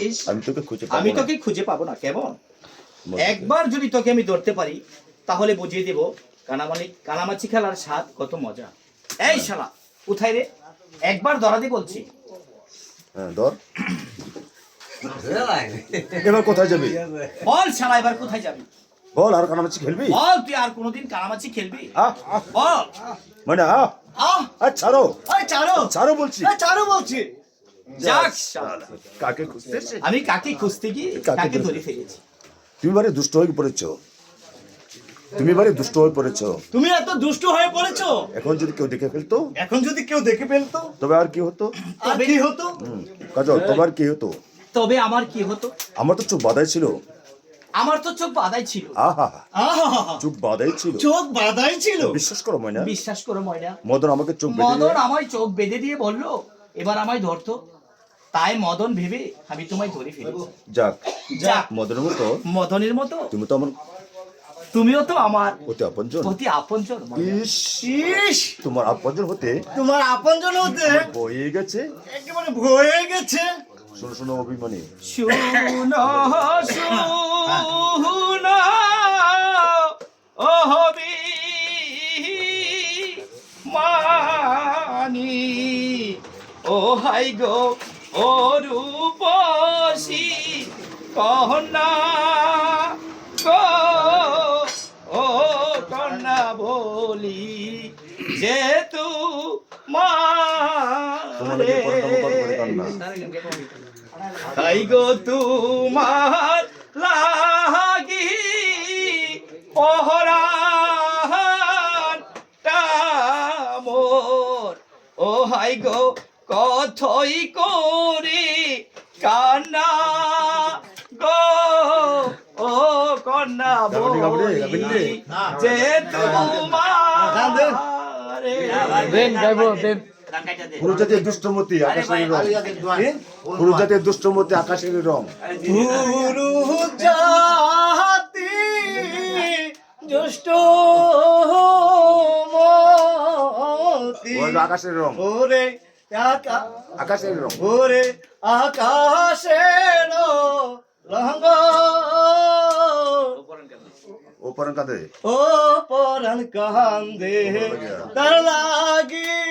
ইস, আমি তোকে খুঁজে পাবো না কেমন? একবার যদি তোকে আমি ধরতে পারি তাহলে বুঝিয়ে দেব কানামাছি খেলার স্বাদ কত মজা। এই শালা কোথায় রে? একবার ধরাতে বলছি। ধর। এবার কোথায় যাবি? বল শালা এবার কোথায় যাবি? বল, আর কানামাছি খেলবি? বল তুই আর কোনোদিন কানামাছি খেলবি? বল। মানে ছাড়ো, ছাড়ো বলছি, চারু বলছি। যাক শালা, কাকে খুঁজতেছিস? আমি কাকে খুঁজতে গিয়ে কাকে ধরে ফেলেছি। তুমি বারে দুষ্ট হয়ে পড়েছো, তুমি বারে দুষ্ট হয়ে পড়েছো। তুমি এত দুষ্ট হয়ে পড়েছো। এখন যদি কেউ দেখে ফেলতো, এখন যদি কেউ দেখে ফেলতো তবে আর কি হতো? আর কি হতো? কাজল, তোমার কি হতো? তবে আমার কি হতো? আমার তো চোখ বাঁধাই ছিল। আমার তো চোখ বাঁধাই ছিল। আহা, আহা, চোখ বাঁধাই ছিল। চোখ বাঁধাই ছিল। বিশ্বাস করো ময়না, বিশ্বাস করো ময়না, মদন আমাকে চোখ বেঁধে মদন আমায় চোখ বেঁধে দিয়ে বললো এবার আমায় ধরতো। তাই মদন ভেবে আমি তোমায় ধরে ফেলেছি। যাক, যাক, মদনের মতো মদনের মতো তুমি তো আমার তুমিও তো আমার অতি আপনজন। অতি আপনজন ময়না। ইস, ইস, তোমার আপনজন হতে তোমার আপনজন হতে বয়ে গেছে। একেবারে ভয়ে গেছে। শোনো শোনো অভিমানী, শুনো শুনো ও হবি মানি, ও হাই গো ও রূপসী কন্যা গো, ও কন্যা বলি যে তু তোমার লাগে পরকাল করে কান্না। তাই গো তোমার লাগি পহরাটা মোর, ও হাই গো কথই করে কান্না গো, ও কন্যা বলি যে তোমার। পুরো জাতীয় দুষ্টমতি আকাশের রং, পুরো জাতীয় দুষ্টমতি আকাশের রং। পুরু জাতি দুষ্ট মতি, আকাশের রং, ওরে আকাশের রং। ওরে আকাশের রঙ, ও পরন কাঁদে, ও পরাণ কান্দে তার লাগিয়া।